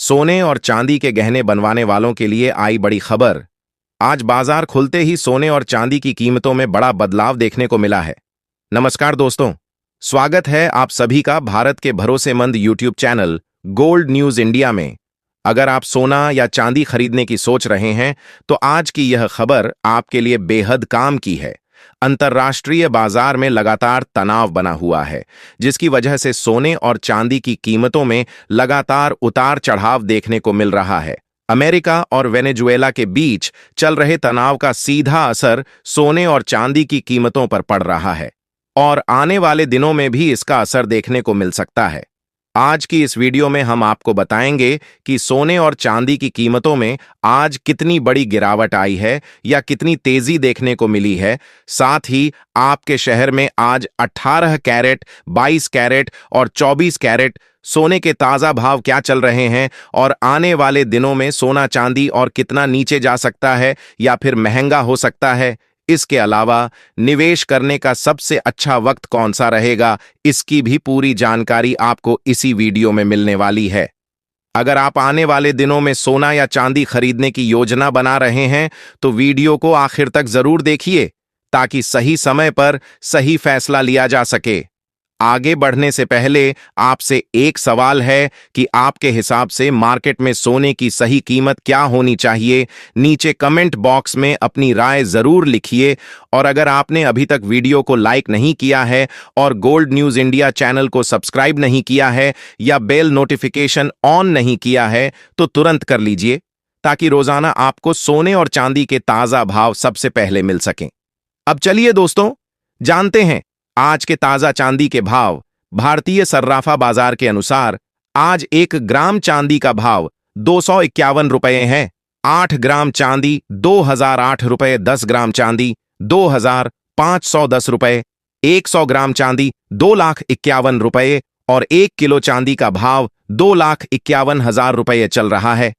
सोने और चांदी के गहने बनवाने वालों के लिए आई बड़ी खबर। आज बाजार खुलते ही सोने और चांदी की कीमतों में बड़ा बदलाव देखने को मिला है। नमस्कार दोस्तों, स्वागत है आप सभी का भारत के भरोसेमंद YouTube channel gold news India में। अगर आप सोना या चांदी खरीदने की सोच रहे हैं तो आज की यह खबर आपके लिए बेहद काम की है। अंतर्राष्ट्रीय बाजार में लगातार तनाव बना हुआ है, जिसकी वजह से सोने और चांदी की कीमतों में लगातार उतार चढ़ाव देखने को मिल रहा है। अमेरिका और वेनेजुएला के बीच चल रहे तनाव का सीधा असर सोने और चांदी की कीमतों पर पड़ रहा है और आने वाले दिनों में भी इसका असर देखने को मिल सकता है। आज की इस वीडियो में हम आपको बताएंगे कि सोने और चांदी की कीमतों में आज कितनी बड़ी गिरावट आई है या कितनी तेजी देखने को मिली है। साथ ही आपके शहर में आज 18 कैरेट, 22 कैरेट और 24 कैरेट सोने के ताजा भाव क्या चल रहे हैं और आने वाले दिनों में सोना चांदी और कितना नीचे जा सकता है या फिर महंगा हो सकता है। इसके अलावा निवेश करने का सबसे अच्छा वक्त कौन सा रहेगा, इसकी भी पूरी जानकारी आपको इसी वीडियो में मिलने वाली है। अगर आप आने वाले दिनों में सोना या चांदी खरीदने की योजना बना रहे हैं तो वीडियो को आखिर तक जरूर देखिए ताकि सही समय पर सही फैसला लिया जा सके। आगे बढ़ने से पहले आपसे एक सवाल है कि आपके हिसाब से मार्केट में सोने की सही कीमत क्या होनी चाहिए। नीचे कमेंट बॉक्स में अपनी राय जरूर लिखिए और अगर आपने अभी तक वीडियो को लाइक नहीं किया है और गोल्ड न्यूज इंडिया चैनल को सब्सक्राइब नहीं किया है या बेल नोटिफिकेशन ऑन नहीं किया है तो तुरंत कर लीजिए ताकि रोजाना आपको सोने और चांदी के ताजा भाव सबसे पहले मिल सकें। अब चलिए दोस्तों, जानते हैं आज के ताजा चांदी के भाव। भारतीय सर्राफा बाजार के अनुसार आज 1 ग्राम चांदी का भाव 251 रुपये है। 8 ग्राम चांदी 2008 रुपये, 10 ग्राम चांदी 2510 रुपये, 100 ग्राम चांदी 2,51,000 रुपये और 1 किलो चांदी का भाव 2,51,000 रुपये चल रहा है।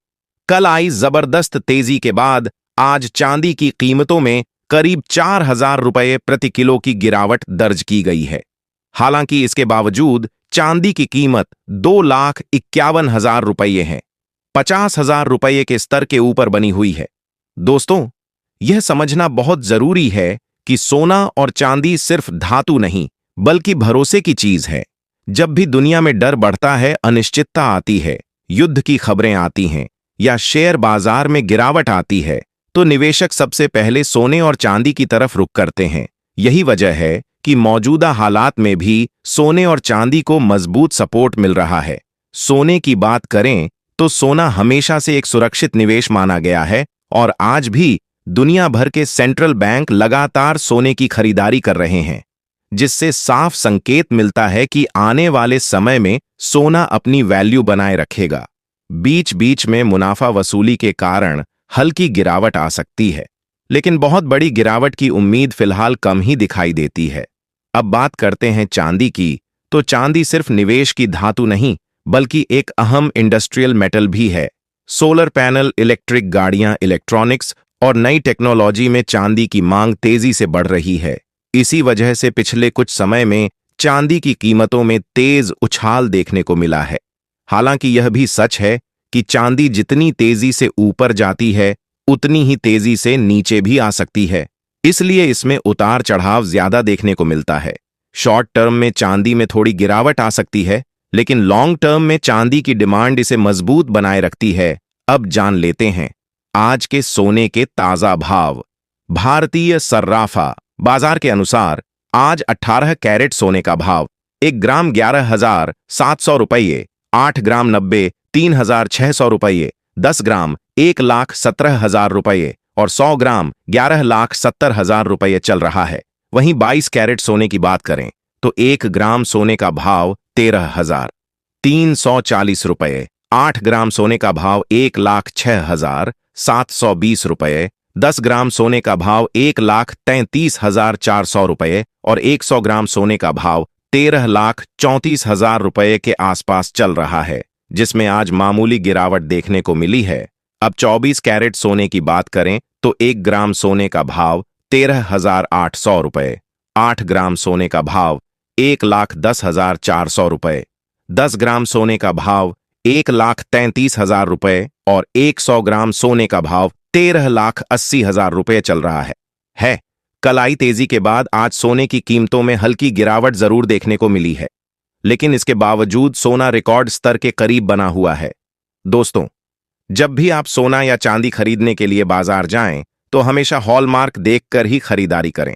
कल आई जबरदस्त तेजी के बाद आज चांदी की कीमतों में करीब 4,000 रुपये प्रति किलो की गिरावट दर्ज की गई है। हालांकि इसके बावजूद चांदी की कीमत 2,51,000 रुपये है, 50,000 रुपये के स्तर के ऊपर बनी हुई है। दोस्तों, यह समझना बहुत जरूरी है कि सोना और चांदी सिर्फ धातु नहीं बल्कि भरोसे की चीज है। जब भी दुनिया में डर बढ़ता है, अनिश्चितता आती है, युद्ध की खबरें आती हैं या शेयर बाजार में गिरावट आती है तो निवेशक सबसे पहले सोने और चांदी की तरफ रुख करते हैं। यही वजह है कि मौजूदा हालात में भी सोने और चांदी को मजबूत सपोर्ट मिल रहा है। सोने की बात करें तो सोना हमेशा से एक सुरक्षित निवेश माना गया है और आज भी दुनिया भर के सेंट्रल बैंक लगातार सोने की खरीदारी कर रहे हैं, जिससे साफ संकेत मिलता है कि आने वाले समय में सोना अपनी वैल्यू बनाए रखेगा। बीच बीच में मुनाफा वसूली के कारण हल्की गिरावट आ सकती है, लेकिन बहुत बड़ी गिरावट की उम्मीद फिलहाल कम ही दिखाई देती है। अब बात करते हैं चांदी की, तो चांदी सिर्फ निवेश की धातु नहीं बल्कि एक अहम इंडस्ट्रियल मेटल भी है। सोलर पैनल, इलेक्ट्रिक गाड़ियां, इलेक्ट्रॉनिक्स और नई टेक्नोलॉजी में चांदी की मांग तेजी से बढ़ रही है। इसी वजह से पिछले कुछ समय में चांदी की कीमतों में तेज उछाल देखने को मिला है। हालांकि यह भी सच है कि चांदी जितनी तेजी से ऊपर जाती है उतनी ही तेजी से नीचे भी आ सकती है, इसलिए इसमें उतार चढ़ाव ज्यादा देखने को मिलता है। शॉर्ट टर्म में चांदी में थोड़ी गिरावट आ सकती है, लेकिन लॉन्ग टर्म में चांदी की डिमांड इसे मजबूत बनाए रखती है। अब जान लेते हैं आज के सोने के ताजा भाव। भारतीय सर्राफा बाजार के अनुसार आज 18 कैरेट सोने का भाव 1 ग्राम 11,700 रुपये, 8 ग्राम 90 3,600 रुपये, 10 ग्राम 1,17,000 रुपये और 100 ग्राम 11,70,000 रुपये चल रहा है। वहीं 22 कैरेट सोने की बात करें तो 1 ग्राम सोने का भाव 13,340 रुपये, 8 ग्राम सोने का भाव 1,06,720 रुपये, 10 ग्राम सोने का भाव 1,33,400 रुपये और 100 ग्राम सोने का भाव 13,34,000 रुपये के आसपास चल रहा है, जिसमें आज मामूली गिरावट देखने को मिली है। अब 24 कैरेट सोने की बात करें तो 1 ग्राम सोने का भाव 13,800 रुपये, 8 ग्राम सोने का भाव 1,10,400 रुपये, 10 ग्राम सोने का भाव 1,33,000 रुपए और 100 ग्राम सोने का भाव 13,80,000 रुपए चल रहा है। कल आई तेजी के बाद आज सोने की कीमतों में हल्की गिरावट जरूर देखने को मिली है, लेकिन इसके बावजूद सोना रिकॉर्ड स्तर के करीब बना हुआ है। दोस्तों, जब भी आप सोना या चांदी खरीदने के लिए बाजार जाएं, तो हमेशा हॉलमार्क देखकर ही खरीदारी करें,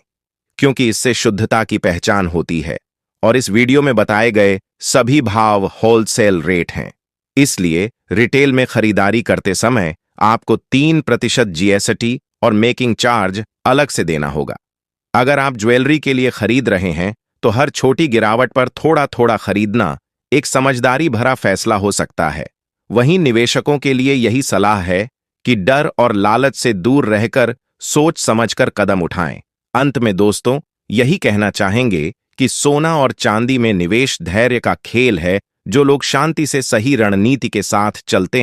क्योंकि इससे शुद्धता की पहचान होती है। और इस वीडियो में बताए गए सभी भाव होलसेल रेट हैं, इसलिए रिटेल में खरीदारी करते समय आपको 3% जीएसटी और मेकिंग चार्ज अलग से देना होगा। अगर आप ज्वेलरी के लिए खरीद रहे हैं तो हर छोटी गिरावट पर थोड़ा थोड़ा खरीदना एक समझदारी भरा फैसला हो सकता है। वहीं निवेशकों के लिए यही सलाह है कि डर और लालच से दूर रहकर सोच समझकर कदम उठाएं। अंत में दोस्तों, यही कहना चाहेंगे कि सोना और चांदी में निवेश धैर्य का खेल है। जो लोग शांति से सही रणनीति के साथ चलते हैं